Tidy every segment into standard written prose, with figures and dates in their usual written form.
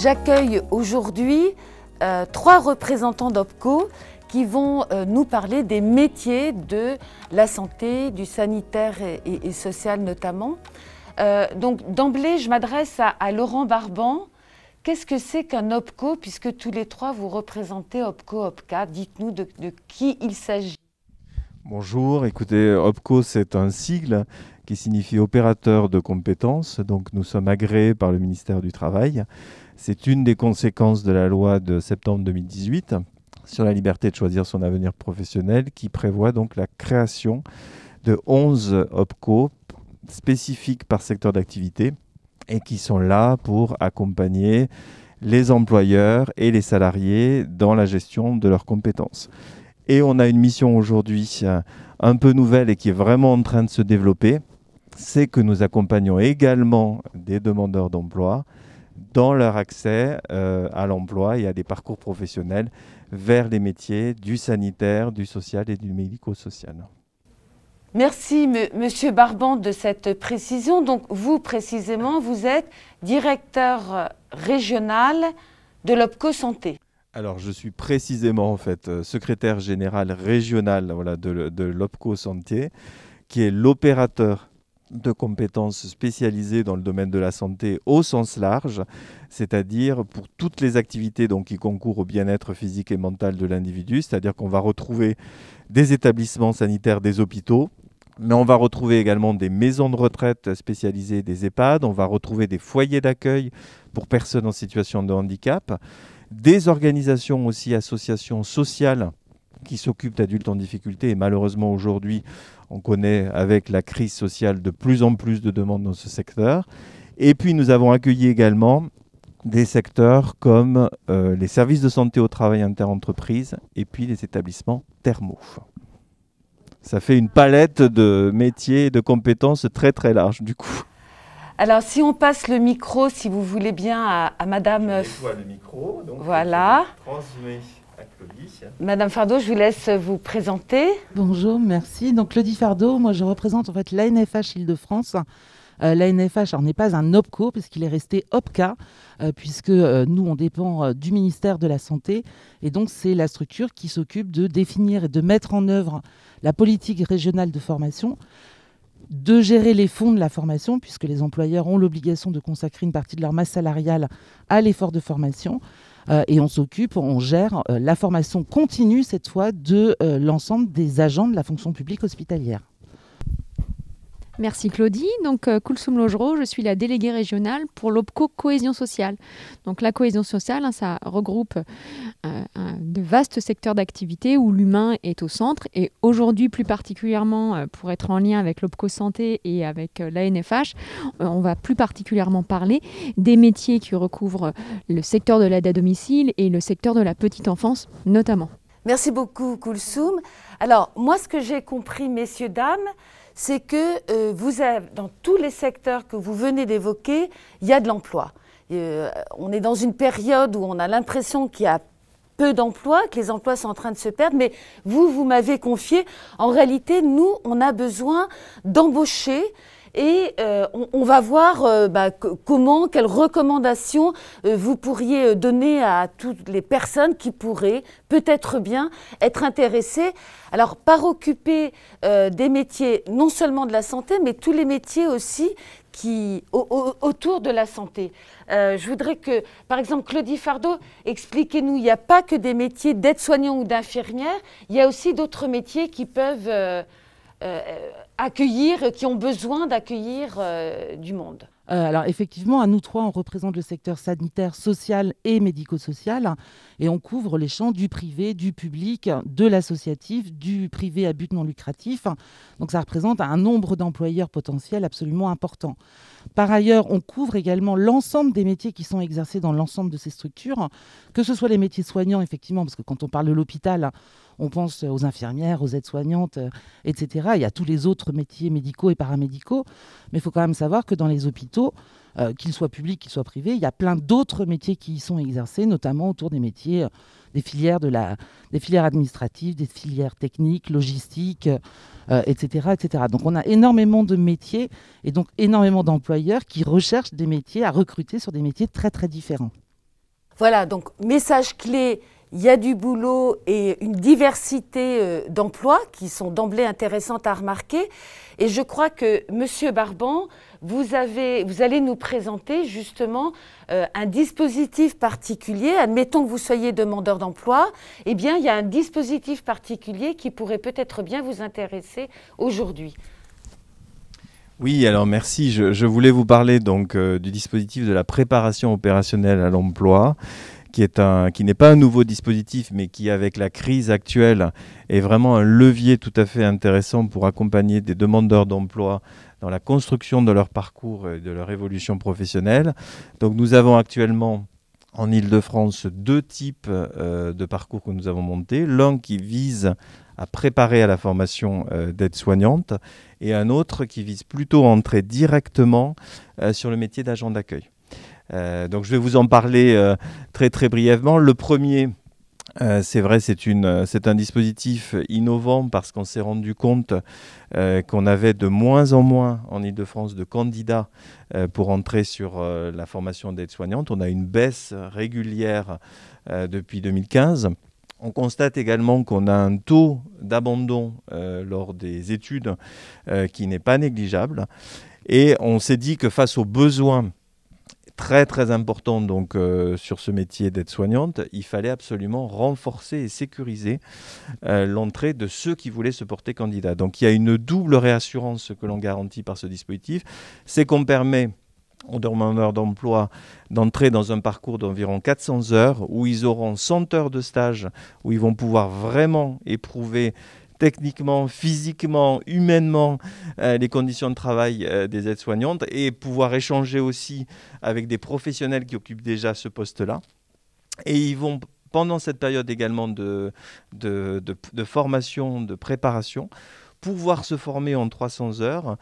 J'accueille aujourd'hui 3 représentants d'OPCO qui vont nous parler des métiers de la santé, du sanitaire et social notamment. Donc d'emblée, je m'adresse à Laurent Barban. Qu'est-ce que c'est qu'un OPCO, puisque tous les 3 vous représentez OPCO-OPCA? Dites-nous de qui il s'agit. Bonjour, écoutez, OPCO c'est un sigle qui signifie opérateur de compétences, donc nous sommes agréés par le ministère du Travail. C'est une des conséquences de la loi de septembre 2018 sur la liberté de choisir son avenir professionnel qui prévoit donc la création de 11 OPCO spécifiques par secteur d'activité et qui sont là pour accompagner les employeurs et les salariés dans la gestion de leurs compétences. Et on a une mission aujourd'hui un peu nouvelle et qui est vraiment en train de se développer, c'est que nous accompagnons également des demandeurs d'emploi dans leur accès à l'emploi et à des parcours professionnels vers les métiers du sanitaire, du social et du médico-social. Merci Monsieur Barban de cette précision. Donc vous précisément, vous êtes directeur régional de l'OPCO Santé. Alors je suis précisément en fait secrétaire général régional de l'OPCO Santé, qui est l'opérateur de compétences spécialisées dans le domaine de la santé au sens large, c'est-à-dire pour toutes les activités donc, qui concourent au bien-être physique et mental de l'individu, c'est-à-dire qu'on va retrouver des établissements sanitaires, des hôpitaux, mais on va retrouver également des maisons de retraite spécialisées, des EHPAD, on va retrouver des foyers d'accueil pour personnes en situation de handicap, des organisations aussi, associations sociales qui s'occupent d'adultes en difficulté. Et malheureusement, aujourd'hui, on connaît avec la crise sociale de plus en plus de demandes dans ce secteur. Et puis, nous avons accueilli également des secteurs comme les services de santé au travail interentreprises et puis les établissements thermaux. Ça fait une palette de métiers et de compétences très très large du coup. Alors si on passe le micro, si vous voulez bien, à Madame... Le micro, donc voilà. Transmet à Claudie. Madame Fardeau, je vous laisse vous présenter. Bonjour, merci. Donc Claudie Fardeau, moi je représente en fait l'ANFH Île-de-France. L'ANFH n'est pas un OPCO puisqu'il est resté OPCA, puisque nous on dépend du ministère de la Santé et donc c'est la structure qui s'occupe de définir et de mettre en œuvre la politique régionale de formation, de gérer les fonds de la formation puisque les employeurs ont l'obligation de consacrer une partie de leur masse salariale à l'effort de formation et on gère la formation continue cette fois de l'ensemble des agents de la fonction publique hospitalière. Merci Claudie. Donc Koulsoum Lojro, je suis la déléguée régionale pour l'OPCO Cohésion sociale. Donc la cohésion sociale, ça regroupe de vastes secteurs d'activité où l'humain est au centre. Et aujourd'hui, plus particulièrement, pour être en lien avec l'OPCO Santé et avec l'ANFH, on va plus particulièrement parler des métiers qui recouvrent le secteur de l'aide à domicile et le secteur de la petite enfance notamment. Merci beaucoup Koulsoum. Alors moi, ce que j'ai compris, messieurs, dames, c'est que vous avez, dans tous les secteurs que vous venez d'évoquer, il y a de l'emploi. On est dans une période où on a l'impression qu'il y a peu d'emplois, que les emplois sont en train de se perdre, mais vous m'avez confié, en réalité, nous, on a besoin d'embaucher et on va voir comment, quelles recommandations vous pourriez donner à toutes les personnes qui pourraient peut-être bien être intéressées. Alors, par occuper des métiers non seulement de la santé, mais tous les métiers aussi autour de la santé. Je voudrais que, par exemple, Claudie Fardeau, expliquez-nous, il n'y a pas que des métiers d'aide-soignant ou d'infirmière, il y a aussi d'autres métiers qui peuvent accueillir, qui ont besoin d'accueillir du monde. Alors effectivement, à nous 3, on représente le secteur sanitaire, social et médico-social et on couvre les champs du privé, du public, de l'associatif, du privé à but non lucratif. Donc ça représente un nombre d'employeurs potentiels absolument important. Par ailleurs, on couvre également l'ensemble des métiers qui sont exercés dans l'ensemble de ces structures, que ce soit les métiers soignants, effectivement, parce que quand on parle de l'hôpital, on pense aux infirmières, aux aides-soignantes, etc. Il y a tous les autres métiers médicaux et paramédicaux, mais il faut quand même savoir que dans les hôpitaux, qu'ils soient publics, qu'ils soient privés, il y a plein d'autres métiers qui y sont exercés, notamment autour des métiers, des filières administratives, des filières techniques, logistiques, etc., etc. Donc on a énormément de métiers et donc énormément d'employeurs qui recherchent des métiers à recruter sur des métiers très très différents. Voilà, donc message clé, il y a du boulot et une diversité d'emplois qui sont d'emblée intéressantes à remarquer. Et je crois que, Monsieur Barban, vous allez nous présenter justement un dispositif particulier. Admettons que vous soyez demandeur d'emploi, eh bien, il y a un dispositif particulier qui pourrait peut-être bien vous intéresser aujourd'hui. Oui, alors merci. Je voulais vous parler donc du dispositif de la préparation opérationnelle à l'emploi, qui n'est pas un nouveau dispositif, mais qui, avec la crise actuelle, est vraiment un levier tout à fait intéressant pour accompagner des demandeurs d'emploi dans la construction de leur parcours et de leur évolution professionnelle. Donc nous avons actuellement en Île-de-France 2 types de parcours que nous avons montés. L'un qui vise à préparer à la formation d'aide-soignante et un autre qui vise plutôt à entrer directement sur le métier d'agent d'accueil. Donc je vais vous en parler très très brièvement. Le premier, c'est vrai, c'est un dispositif innovant parce qu'on s'est rendu compte qu'on avait de moins en moins en Île-de-France de candidats pour entrer sur la formation d'aide-soignante. On a une baisse régulière depuis 2015. On constate également qu'on a un taux d'abandon lors des études qui n'est pas négligeable. Et on s'est dit que face aux besoins très très important donc sur ce métier d'aide-soignante, il fallait absolument renforcer et sécuriser l'entrée de ceux qui voulaient se porter candidat. Donc il y a une double réassurance que l'on garantit par ce dispositif, c'est qu'on permet aux demandeurs d'emploi d'entrer dans un parcours d'environ 400 heures où ils auront 100 heures de stage, où ils vont pouvoir vraiment éprouver techniquement, physiquement, humainement, les conditions de travail des aides-soignantes et pouvoir échanger aussi avec des professionnels qui occupent déjà ce poste-là. Et ils vont, pendant cette période également de formation, de préparation, pouvoir se former en 300 heures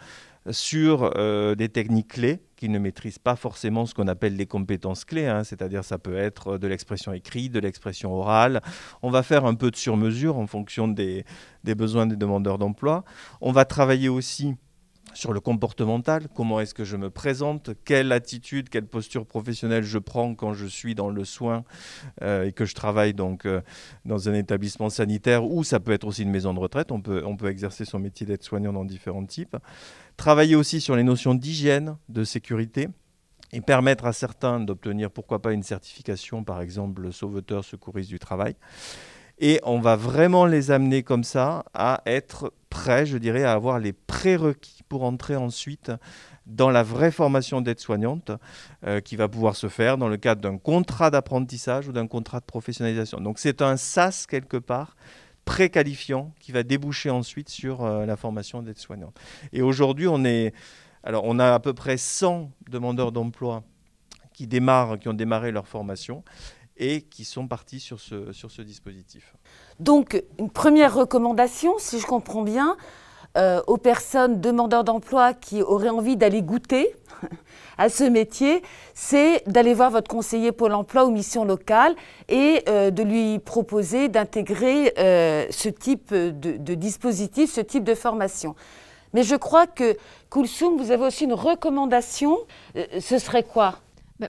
sur des techniques clés qu'ils ne maîtrisent pas forcément, ce qu'on appelle les compétences clés, hein, c'est-à-dire ça peut être de l'expression écrite, de l'expression orale. On va faire un peu de sur-mesure en fonction des besoins des demandeurs d'emploi. On va travailler aussi sur le comportemental, comment est-ce que je me présente, quelle attitude, quelle posture professionnelle je prends quand je suis dans le soin et que je travaille donc dans un établissement sanitaire ou ça peut être aussi une maison de retraite, on peut exercer son métier d'aide-soignant dans différents types. Travailler aussi sur les notions d'hygiène, de sécurité et permettre à certains d'obtenir pourquoi pas une certification, par exemple sauveteur, secouriste du travail. Et on va vraiment les amener comme ça à être prêts, je dirais, à avoir les prérequis pour entrer ensuite dans la vraie formation d'aide-soignante qui va pouvoir se faire dans le cadre d'un contrat d'apprentissage ou d'un contrat de professionnalisation. Donc c'est un SAS quelque part préqualifiant qui va déboucher ensuite sur la formation d'aide-soignante. Et aujourd'hui, on a à peu près 100 demandeurs d'emploi qui ont démarré leur formation et qui sont partis sur ce dispositif. Donc, une première recommandation, si je comprends bien, aux personnes demandeurs d'emploi qui auraient envie d'aller goûter à ce métier, c'est d'aller voir votre conseiller Pôle emploi ou mission locale et de lui proposer d'intégrer ce type de dispositif, ce type de formation. Mais je crois que, Koulsoum, vous avez aussi une recommandation. Ce serait quoi ?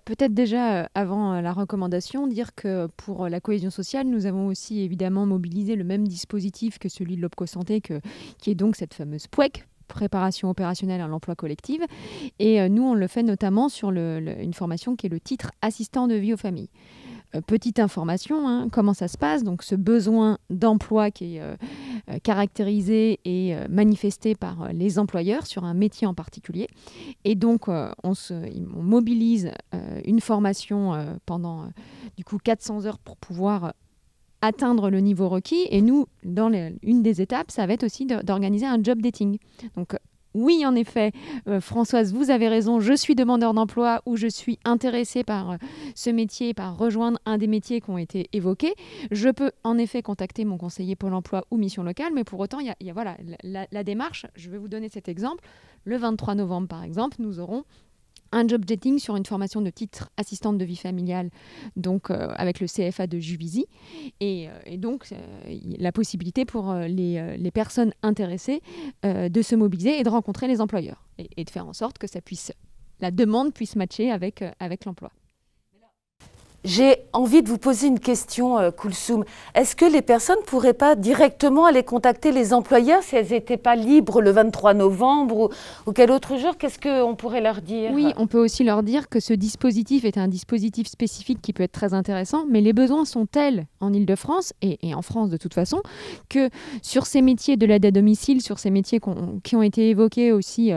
Peut-être déjà, avant la recommandation, dire que pour la cohésion sociale, nous avons aussi évidemment mobilisé le même dispositif que celui de l'OPCO Santé, qui est donc cette fameuse POEC, préparation opérationnelle à l'emploi collectif. Et nous, on le fait notamment sur une formation qui est le titre assistant de vie aux familles. Petite information, hein, comment ça se passe. Donc, ce besoin d'emploi qui est caractérisé et manifesté par les employeurs sur un métier en particulier. Et donc, on mobilise une formation pendant du coup 400 heures pour pouvoir atteindre le niveau requis. Et nous, une des étapes, ça va être aussi d'organiser un job dating. Donc, oui, en effet, Françoise, vous avez raison, je suis demandeur d'emploi ou je suis intéressée par ce métier, par rejoindre un des métiers qui ont été évoqués. Je peux en effet contacter mon conseiller Pôle emploi ou mission locale, mais pour autant, il y a voilà, la démarche. Je vais vous donner cet exemple. Le 23 novembre, par exemple, nous aurons un job dating sur une formation de titre assistante de vie familiale, donc avec le CFA de Juvisy, et donc la possibilité pour les personnes intéressées de se mobiliser et de rencontrer les employeurs et de faire en sorte que la demande puisse matcher avec l'emploi. J'ai envie de vous poser une question, Koulsoum. Est-ce que les personnes ne pourraient pas directement aller contacter les employeurs si elles n'étaient pas libres le 23 novembre ou quel autre jour? Qu'est-ce qu'on pourrait leur dire? Oui, on peut aussi leur dire que ce dispositif est un dispositif spécifique qui peut être très intéressant, mais les besoins sont tels en Île-de-France et en France de toute façon, que sur ces métiers de l'aide à domicile, sur ces métiers qui ont été évoqués aussi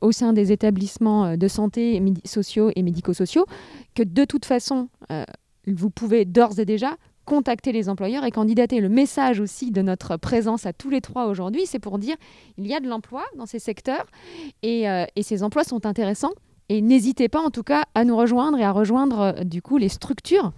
au sein des établissements de santé sociaux et médico-sociaux, que de toute façon, vous pouvez d'ores et déjà contacter les employeurs et candidater. Le message aussi de notre présence à tous les trois aujourd'hui, c'est pour dire il y a de l'emploi dans ces secteurs et ces emplois sont intéressants. Et n'hésitez pas en tout cas à nous rejoindre et à rejoindre du coup les structures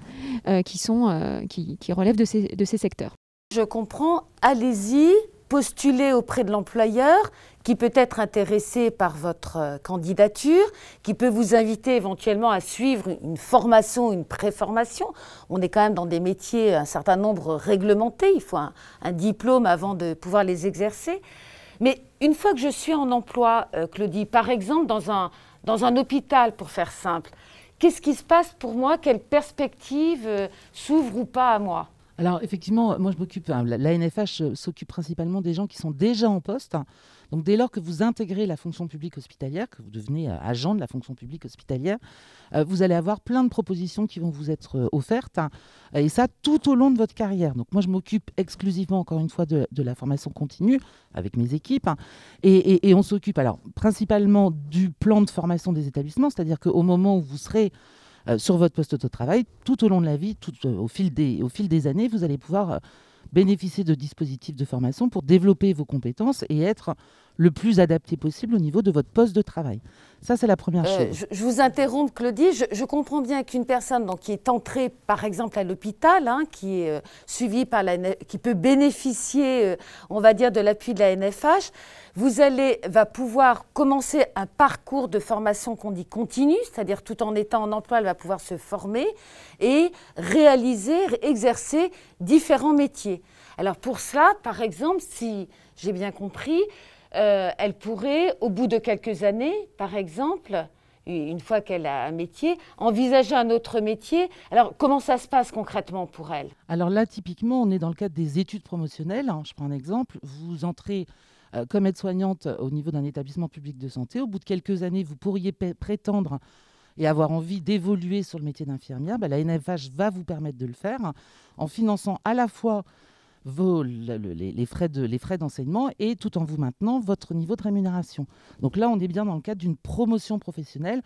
qui relèvent de ces secteurs. Je comprends, allez-y, postulez auprès de l'employeur qui peut être intéressé par votre candidature, qui peut vous inviter éventuellement à suivre une formation, une préformation. On est quand même dans des métiers, un certain nombre réglementés, il faut un diplôme avant de pouvoir les exercer. Mais une fois que je suis en emploi, Claudie, par exemple dans un hôpital pour faire simple, qu'est-ce qui se passe pour moi? Quelle perspective s'ouvre ou pas à moi? Alors effectivement, moi je m'occupe, l'ANFH s'occupe principalement des gens qui sont déjà en poste. Donc dès lors que vous intégrez la fonction publique hospitalière, que vous devenez agent de la fonction publique hospitalière, vous allez avoir plein de propositions qui vont vous être offertes, et ça tout au long de votre carrière. Donc moi je m'occupe exclusivement, encore une fois, de la formation continue avec mes équipes, et on s'occupe alors principalement du plan de formation des établissements, c'est-à-dire qu'au moment où vous serez sur votre poste de travail, tout au long de la vie, au fil des années, vous allez pouvoir bénéficier de dispositifs de formation pour développer vos compétences et être le plus adapté possible au niveau de votre poste de travail. Ça, c'est la première chose. Je vous interromps, Claudie. Je comprends bien qu'une personne qui est entrée, par exemple, à l'hôpital, qui est suivie par qui peut bénéficier, on va dire, de l'appui de la NFH, va pouvoir commencer un parcours de formation qu'on dit continue, c'est-à-dire tout en étant en emploi, elle va pouvoir se former et exercer différents métiers. Alors pour cela, par exemple, si j'ai bien compris, elle pourrait, au bout de quelques années, par exemple, une fois qu'elle a un métier, envisager un autre métier. Alors, comment ça se passe concrètement pour elle? Alors là, typiquement, on est dans le cadre des études promotionnelles. Je prends un exemple. Vous entrez comme aide-soignante au niveau d'un établissement public de santé. Au bout de quelques années, vous pourriez prétendre et avoir envie d'évoluer sur le métier d'infirmière. La NFH va vous permettre de le faire en finançant à la fois les frais d'enseignement et tout en vous maintenant votre niveau de rémunération. Donc là, on est bien dans le cadre d'une promotion professionnelle.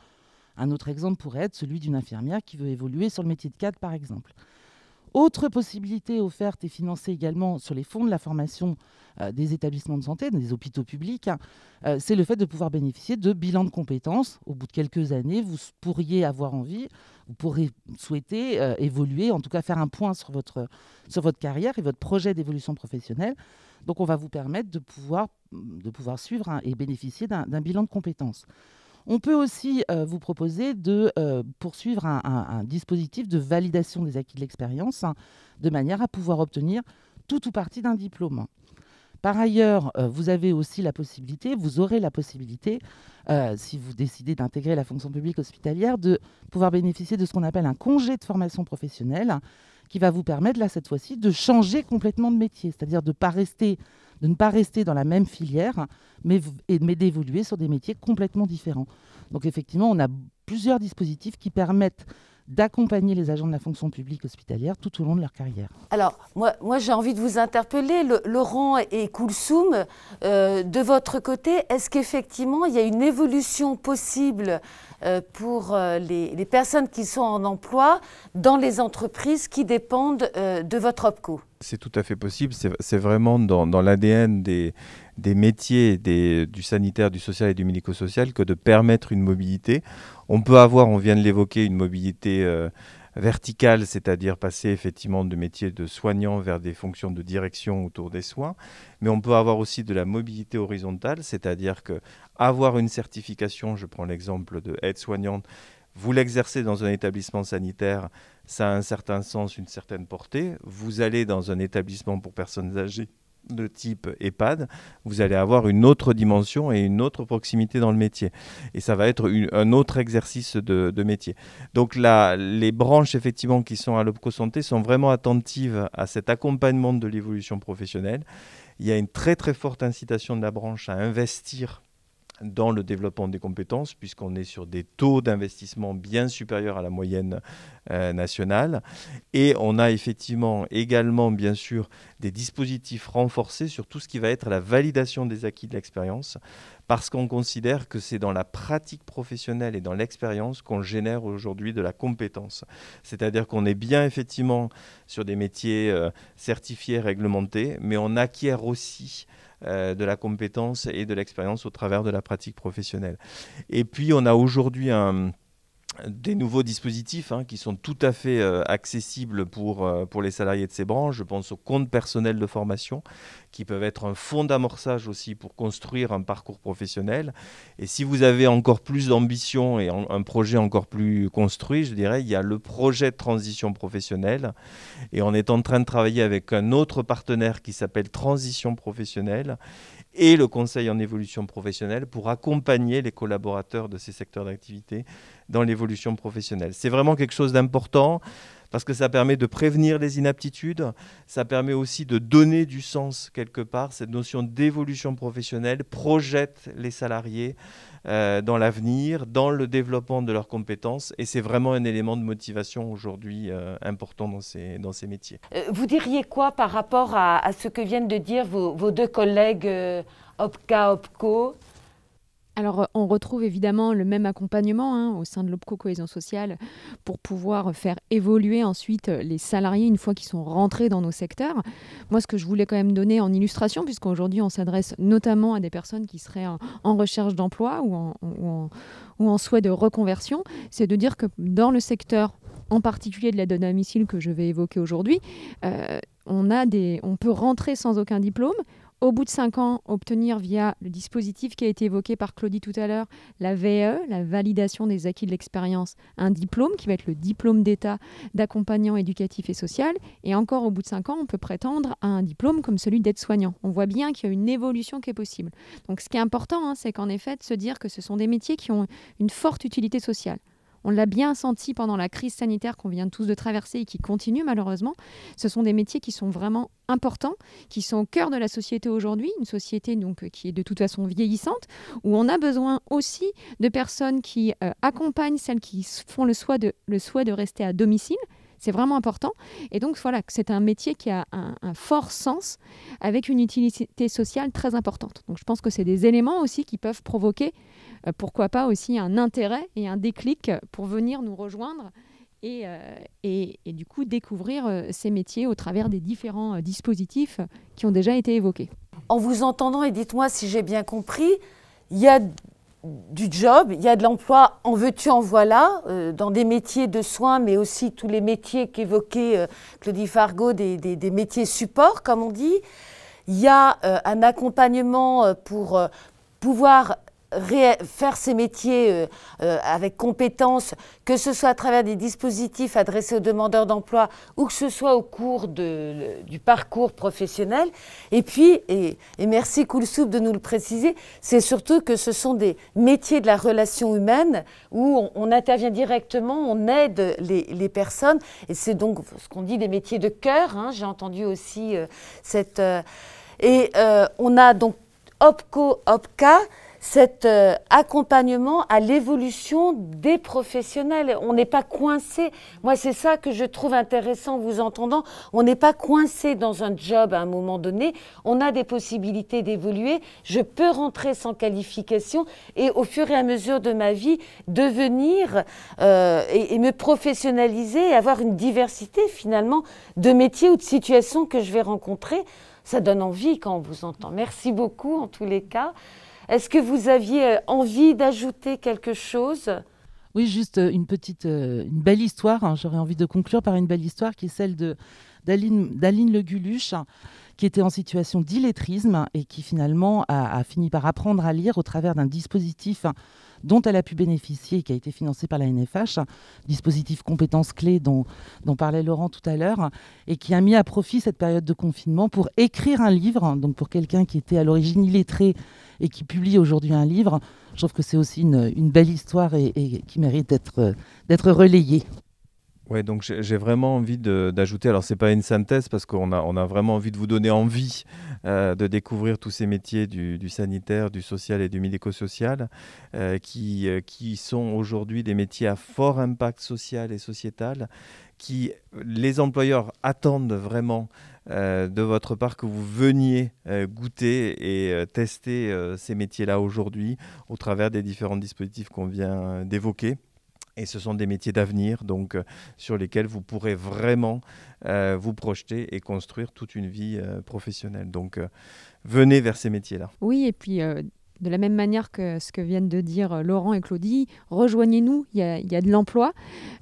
Un autre exemple pourrait être celui d'une infirmière qui veut évoluer sur le métier de cadre, par exemple. Autre possibilité offerte et financée également sur les fonds de la formation des établissements de santé, des hôpitaux publics, c'est le fait de pouvoir bénéficier de bilans de compétences. Au bout de quelques années, vous pourriez avoir envie, vous pourrez souhaiter évoluer, en tout cas faire un point sur votre carrière et votre projet d'évolution professionnelle. Donc on va vous permettre de pouvoir suivre et bénéficier d'un bilan de compétences. On peut aussi vous proposer de poursuivre un dispositif de validation des acquis de l'expérience, de manière à pouvoir obtenir tout ou partie d'un diplôme. Par ailleurs, vous aurez la possibilité, si vous décidez d'intégrer la fonction publique hospitalière, de pouvoir bénéficier de ce qu'on appelle un congé de formation professionnelle, qui va vous permettre, là, cette fois-ci, de changer complètement de métier, c'est-à-dire de ne pas rester dans la même filière, mais d'évoluer sur des métiers complètement différents. Donc effectivement, on a plusieurs dispositifs qui permettent d'accompagner les agents de la fonction publique hospitalière tout au long de leur carrière. Alors, moi j'ai envie de vous interpeller, Laurent et Koulsoum, de votre côté, est-ce qu'effectivement il y a une évolution possible pour les personnes qui sont en emploi dans les entreprises qui dépendent de votre OPCO? C'est tout à fait possible, c'est vraiment dans l'ADN des métiers du sanitaire, du social et du médico-social que de permettre une mobilité. On peut avoir, on vient de l'évoquer, une mobilité verticale, c'est-à-dire passer effectivement de métiers de soignants vers des fonctions de direction autour des soins, mais on peut avoir aussi de la mobilité horizontale, c'est-à-dire que avoir une certification, je prends l'exemple de aide-soignante, vous l'exercez dans un établissement sanitaire, ça a un certain sens, une certaine portée. Vous allez dans un établissement pour personnes âgées, de type EHPAD, vous allez avoir une autre dimension et une autre proximité dans le métier. Et ça va être un autre exercice de métier. Donc les branches effectivement qui sont à l'OPCO Santé sont vraiment attentives à cet accompagnement de l'évolution professionnelle. Il y a une très très forte incitation de la branche à investir dans le développement des compétences, puisqu'on est sur des taux d'investissement bien supérieurs à la moyenne nationale. Et on a effectivement également, bien sûr, des dispositifs renforcés sur tout ce qui va être la validation des acquis de l'expérience, parce qu'on considère que c'est dans la pratique professionnelle et dans l'expérience qu'on génère aujourd'hui de la compétence. C'est-à-dire qu'on est bien effectivement sur des métiers certifiés, réglementés, mais on acquiert aussi de la compétence et de l'expérience au travers de la pratique professionnelle. Et puis, on a aujourd'hui des nouveaux dispositifs qui sont tout à fait accessibles pour les salariés de ces branches. Je pense aux comptes personnels de formation qui peuvent être un fonds d'amorçage aussi pour construire un parcours professionnel. Et si vous avez encore plus d'ambition et un projet encore plus construit, je dirais, il y a le projet de transition professionnelle. Et on est en train de travailler avec un autre partenaire qui s'appelle Transition Professionnelle et le Conseil en évolution professionnelle pour accompagner les collaborateurs de ces secteurs d'activité dans l'évolution professionnelle. C'est vraiment quelque chose d'important parce que ça permet de prévenir les inaptitudes, ça permet aussi de donner du sens quelque part. Cette notion d'évolution professionnelle projette les salariés dans l'avenir, dans le développement de leurs compétences, et c'est vraiment un élément de motivation aujourd'hui important dans ces métiers. Vous diriez quoi par rapport à ce que viennent de dire vos deux collègues OPCA, OPCO ? Alors, on retrouve évidemment le même accompagnement au sein de l'OPCO Cohésion Sociale pour pouvoir faire évoluer ensuite les salariés une fois qu'ils sont rentrés dans nos secteurs. Moi, ce que je voulais quand même donner en illustration, puisqu'aujourd'hui, on s'adresse notamment à des personnes qui seraient en recherche d'emploi ou en souhait de reconversion, c'est de dire que dans le secteur en particulier de l'aide à domicile que je vais évoquer aujourd'hui, on peut rentrer sans aucun diplôme. Au bout de 5 ans, obtenir via le dispositif qui a été évoqué par Claudie tout à l'heure, la VAE, la validation des acquis de l'expérience, un diplôme qui va être le diplôme d'État d'accompagnant éducatif et social. Et encore au bout de 5 ans, on peut prétendre à un diplôme comme celui d'aide-soignant. On voit bien qu'il y a une évolution qui est possible. Donc ce qui est important, c'est qu'en effet, de se dire que ce sont des métiers qui ont une forte utilité sociale. On l'a bien senti pendant la crise sanitaire qu'on vient tous de traverser et qui continue malheureusement. Ce sont des métiers qui sont vraiment importants, qui sont au cœur de la société aujourd'hui, une société donc qui est de toute façon vieillissante, où on a besoin aussi de personnes qui accompagnent celles qui font le souhait de rester à domicile. C'est vraiment important. Et donc voilà, c'est un métier qui a un fort sens avec une utilité sociale très importante. Donc je pense que c'est des éléments aussi qui peuvent provoquer, pourquoi pas aussi un intérêt et un déclic pour venir nous rejoindre et du coup découvrir ces métiers au travers des différents dispositifs qui ont déjà été évoqués. En vous entendant, et dites-moi si j'ai bien compris, il y a du job, il y a de l'emploi en veux-tu, en voilà, dans des métiers de soins, mais aussi tous les métiers qu'évoquait Claudie Fargot, des métiers support, comme on dit. Il y a un accompagnement pour pouvoir faire ces métiers avec compétences, que ce soit à travers des dispositifs adressés aux demandeurs d'emploi ou que ce soit au cours du parcours professionnel. Et puis, et merci Koulsoum de nous le préciser, c'est surtout que ce sont des métiers de la relation humaine où on intervient directement, on aide les personnes. Et c'est donc ce qu'on dit des métiers de cœur. J'ai entendu aussi on a donc OPCO, OPCA, cet accompagnement à l'évolution des professionnels. On n'est pas coincé. Moi, c'est ça que je trouve intéressant en vous entendant. On n'est pas coincé dans un job à un moment donné. On a des possibilités d'évoluer. Je peux rentrer sans qualification et au fur et à mesure de ma vie, devenir et me professionnaliser et avoir une diversité finalement de métiers ou de situations que je vais rencontrer. Ça donne envie quand on vous entend. Merci beaucoup en tous les cas. Est-ce que vous aviez envie d'ajouter quelque chose ? Oui, juste une belle histoire. J'aurais envie de conclure par une belle histoire qui est celle d'Aline Le Guluche, qui était en situation d'illettrisme et qui finalement a fini par apprendre à lire au travers d'un dispositif dont elle a pu bénéficier, qui a été financé par la NFH, dispositif compétences clés dont parlait Laurent tout à l'heure, et qui a mis à profit cette période de confinement pour écrire un livre. Donc pour quelqu'un qui était à l'origine illettré et qui publie aujourd'hui un livre, je trouve que c'est aussi une belle histoire et qui mérite d'être relayée. Ouais, donc j'ai vraiment envie d'ajouter, alors c'est pas une synthèse parce qu'on a vraiment envie de vous donner envie de découvrir tous ces métiers du sanitaire, du social et du médico-social qui sont aujourd'hui des métiers à fort impact social et sociétal, qui les employeurs attendent vraiment de votre part que vous veniez goûter et tester ces métiers-là aujourd'hui au travers des différents dispositifs qu'on vient d'évoquer. Et ce sont des métiers d'avenir, donc sur lesquels vous pourrez vraiment vous projeter et construire toute une vie professionnelle. Donc venez vers ces métiers-là. Oui, et puis de la même manière que ce que viennent de dire Laurent et Claudie, rejoignez-nous, il y a de l'emploi.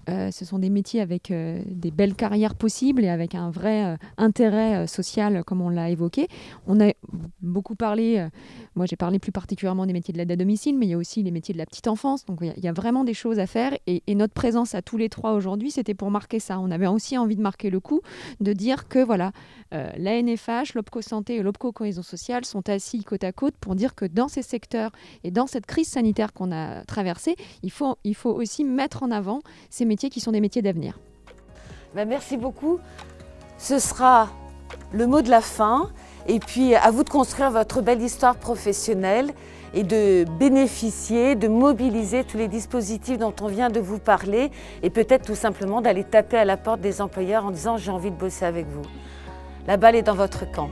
Ce sont des métiers avec des belles carrières possibles et avec un vrai intérêt social, comme on l'a évoqué. On a beaucoup parlé, moi j'ai parlé plus particulièrement des métiers de l'aide à domicile, mais il y a aussi les métiers de la petite enfance. Donc il y a vraiment des choses à faire. Et notre présence à tous les trois aujourd'hui, c'était pour marquer ça. On avait aussi envie de marquer le coup, de dire que voilà, la NFH, l'OPCO Santé et l'OPCO Cohésion Sociale sont assis côte à côte pour dire que dans ces secteurs et dans cette crise sanitaire qu'on a traversée, il faut aussi mettre en avant ces métiers qui sont des métiers d'avenir. Merci beaucoup. Ce sera le mot de la fin. Et puis, à vous de construire votre belle histoire professionnelle et de bénéficier, de mobiliser tous les dispositifs dont on vient de vous parler et peut-être tout simplement d'aller taper à la porte des employeurs en disant « j'ai envie de bosser avec vous ». La balle est dans votre camp.